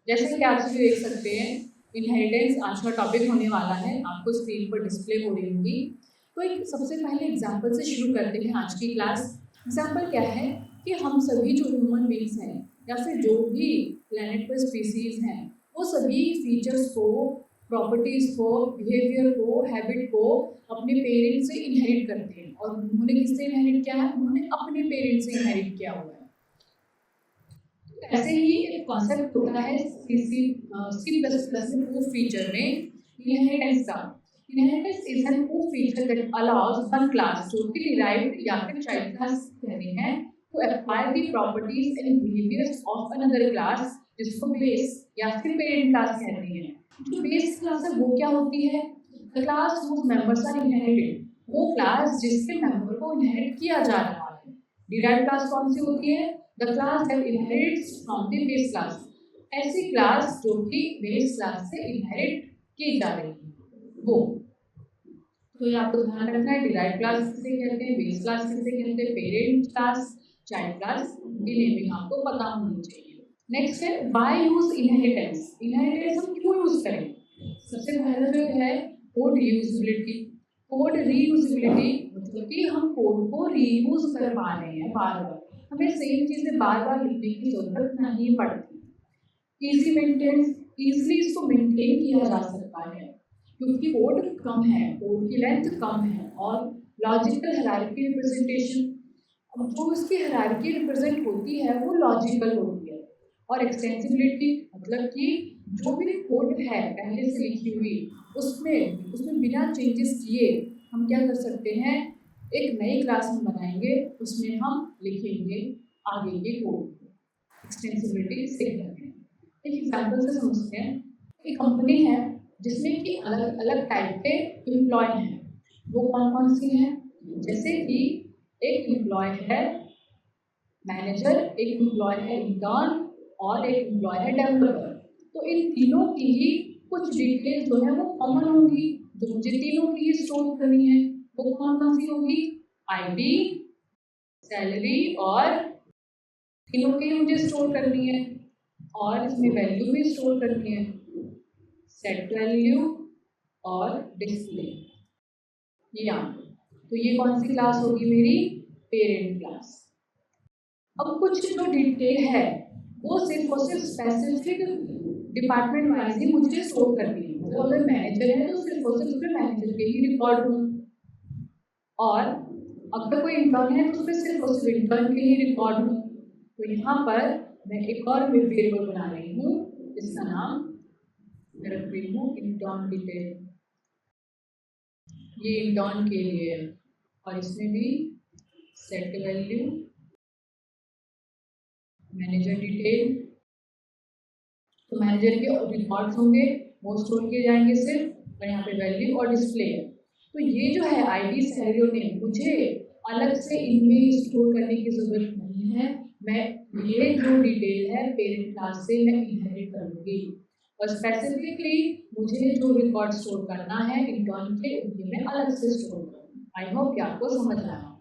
जैसे कि आप सभी देख सकते हैं, इनहेरिटेंस आज का टॉपिक होने वाला है, आपको स्क्रीन पर डिस्प्ले हो रही होगी। तो एक सबसे पहले एग्जाम्पल से शुरू करते हैं आज की क्लास। एग्जाम्पल क्या है कि हम सभी जो ह्यूमन बींग्स हैं या फिर जो भी प्लेनेट पर स्पीसीज हैं, वो सभी फीचर्स को, प्रॉपर्टीज़ को, बिहेवियर को, हैबिट को अपने पेरेंट्स से इनहेरिट करते हैं। और उन्होंने किससे इनहेरिट किया है? उन्होंने अपने पेरेंट्स से इनहेरिट किया हुआ है। ऐसे ही एक कॉन्सेप्ट होता है C++ में प्रूफ फीचर में इनहेरिटेंस का। Inheritance is an proof feature that allows one class जो कि डिराइव्ड या फिर चाइल्ड क्लास कहते हैं to acquire the properties and behaviours of another class, जिसको बेस या फिर पेरेंट क्लास कहते हैं। जो बेस क्लास है वो क्या होती है? The class whose members are inherited, वो क्लास जिसके मेंबर को इनहेरिट किया जा रहा है। डिराइव्ड क्लास कौन सी होती है? The class that inherits from the base class, ऐसी क्लास जो कि बेस क्लास से इनहेरिट की जा रही है वो। तो ये आपको ध्यान रखना है, डिराइव्ड क्लास किसे कहते हैं, बेस क्लास किसे कहते हैं, पेरेंट क्लास, चाइल्ड क्लास, ये नेमिंग आपको पता होनी चाहिए। नेक्स्ट है व्हाई यूज इनहेरिटेंस। इनहेरिटेंस हम क्यों यूज करें? सबसे पहला जो है कोड रीयूजेबिलिटी। कोड रीयूजेबिलिटी मतलब कि हम कोड को रीयूज कर पा रहे हैं बार बार, हमें सेम चीज़ें बार बार लिखने की जरूरत नहीं पड़ती। इजी मेंटेनेंस, इजीली इसको मेंटेन किया जा सकता है क्योंकि कोड कम है, कोड की लेंथ कम है। और लॉजिकल हायरार्की रिप्रेजेंटेशन, अब जो इसकी हायरार्की रिप्रेजेंट होती है वो लॉजिकल होती है। और एक्सटेंसिबिलिटी मतलब कि जो भी कोड है पहले से लिखी हुई उसमें उसमें बिना चेंजेस किए हम क्या कर सकते हैं, एक नई क्लास हम बनाएंगे, उसमें हम लिखेंगे आगे के कोड। एक्सटेंसिबिलिटी से कहते हैं। एक एग्जांपल से समझते हैं। एक कंपनी है जिसमें कि अलग अलग टाइप के एम्प्लॉय हैं, वो कौन कौन सी हैं? जैसे कि एक एम्प्लॉय है मैनेजर, एक एम्प्लॉय है इंटर्न और एक एम्प्लॉय है डेवलपर। तो इन तीनों की ही कुछ डिटेल्स जो है वो कॉमन होंगी, जो मुझे तीनों की स्टोर करनी है। वो कौन कौन सी होगी? आईडी, सैलरी और तीनों की मुझे स्टोर करनी है। और इसमें वैल्यू भी स्टोर करनी है, सेट वैल्यू और डिस्प्ले। तो ये कौन सी क्लास होगी? मेरी पेरेंट क्लास। अब कुछ जो डिटेल है वो सिर्फ और सिर्फ स्पेसिफिक डिपार्टमेंट वाइज ही मुझे स्टोर करनी है। मतलब अगर मैनेजर है तो सिर्फ और सिर्फ मैनेजर के ही रिकॉर्ड हो, और अगर कोई इंटर्न है तो उसमें सिर्फ और सिर्फ इंटर्न के ही रिकॉर्ड हो। तो यहाँ पर मैं एक और वेरिएबल बना रही हूँ जिसका नाम रख रही हूँ इंटर्न डिटेल। ये इंटर्न के लिए है और इसमें भी सेट वैल्यू, मैनेजर डिटेल। तो मैनेजर के रिकॉर्ड्स होंगे वो स्टोर किए जाएंगे सिर्फ, और यहाँ पे वैल्यू और डिस्प्ले है। तो ये जो है आईडी, सैलरी और नेम मुझे अलग से इनमें स्टोर करने की जरूरत नहीं है। मैं ये जो डिटेल है पेरेंट क्लास से मैं इनहेरिट करूँगी, और स्पेसिफिकली मुझे जो रिकॉर्ड स्टोर करना है इंटर्न के उनके मैं अलग से स्टोर करूँगी। आई होप कि आपको समझ आया।